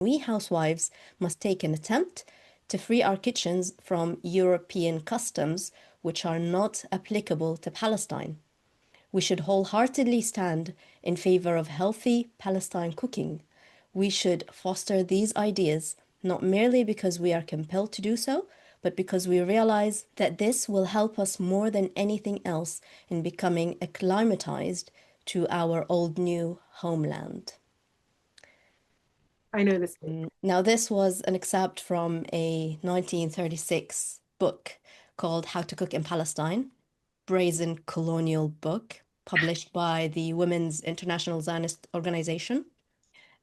We housewives must take an attempt to free our kitchens from European customs which are not applicable to Palestine. We should wholeheartedly stand in favor of healthy Palestine cooking. We should foster these ideas not merely because we are compelled to do so, but because we realize that this will help us more than anything else in becoming acclimatized to our old new homeland. I know this. Now, this was an excerpt from a 1936 book called How to Cook in Palestine, brazen colonial book published by the Women's International Zionist Organization.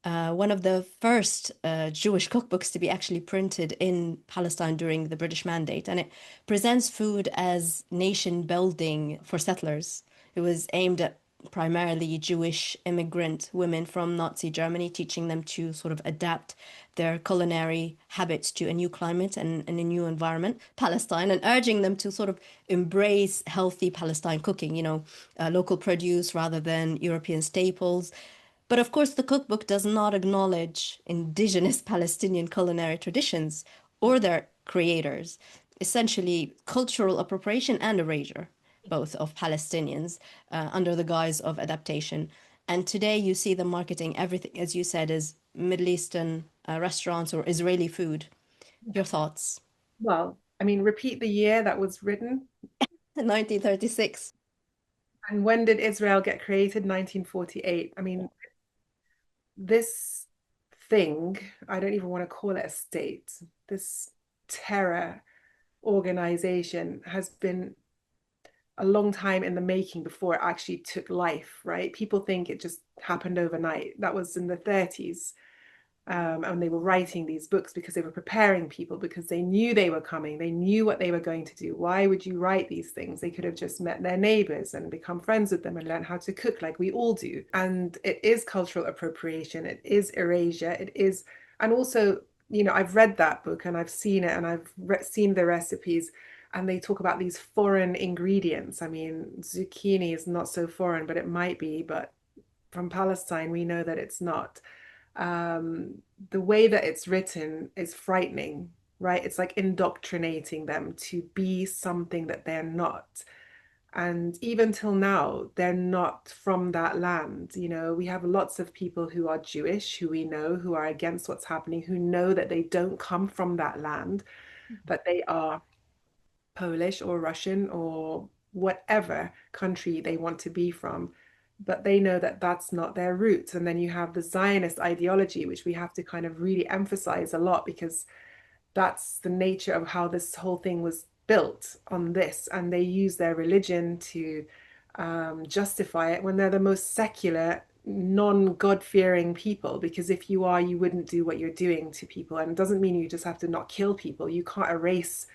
One of the first Jewish cookbooks to be actually printed in Palestine during the British Mandate, and it presents food as nation building for settlers. It was aimed at primarily Jewish immigrant women from Nazi Germany, teaching them to sort of adapt their culinary habits to a new climate and a new environment, Palestine, and urging them to sort of embrace healthy Palestine cooking, local produce rather than European staples. But of course, the cookbook does not acknowledge indigenous Palestinian culinary traditions or their creators, essentially cultural appropriation and erasure, both of Palestinians, under the guise of adaptation. And today you see them marketing everything, as you said, as Middle Eastern restaurants or Israeli food. Your thoughts? Well, I mean, repeat the year that was written. 1936. And when did Israel get created? 1948. I mean, this thing, I don't even want to call it a state, this terror organization has been a long time in the making before it actually took life, right? People think it just happened overnight. That was in the 30s. And they were writing these books because they were preparing people, because they knew they were coming. They knew what they were going to do. Why would you write these things? They could have just met their neighbors and become friends with them and learn how to cook like we all do. And it is cultural appropriation. It is erasure. It is, and also, I've read that book and I've seen it and I've seen the recipes. And they talk about these foreign ingredients. I mean, zucchini is not so foreign, but it might be. But from Palestine, we know that it's not. The way that it's written is frightening, right? It's like indoctrinating them to be something that they're not. And even till now, they're not from that land. We have lots of people who are Jewish, who we know, who are against what's happening, who know that they don't come from that land, that they are Polish or Russian or whatever country they want to be from, but they know that that's not their roots. And then you have the Zionist ideology, which we have to kind of really emphasize a lot, because that's the nature of how this whole thing was built on this. And they use their religion to justify it when they're the most secular, non-God-fearing people. Because if you are, you wouldn't do what you're doing to people. And it doesn't mean you just have to not kill people. You can't erase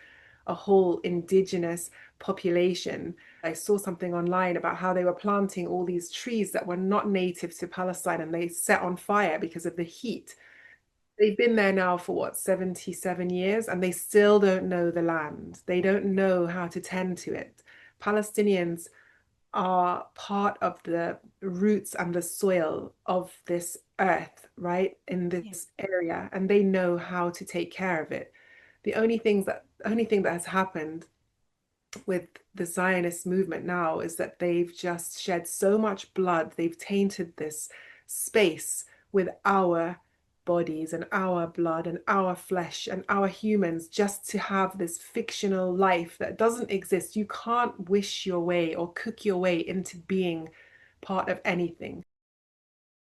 a whole indigenous population. I saw something online about how they were planting all these trees that were not native to Palestine and they set on fire because of the heat. They've been there now for what, 77 years, and they still don't know the land. They don't know how to tend to it. Palestinians are part of the roots and the soil of this earth, right? In Yeah. this area, and they know how to take care of it. The only thing that has happened with the Zionist movement now is that they've just shed so much blood. They've tainted this space with our bodies and our blood and our flesh and our humans, just to have this fictional life that doesn't exist. You can't wish your way or cook your way into being part of anything.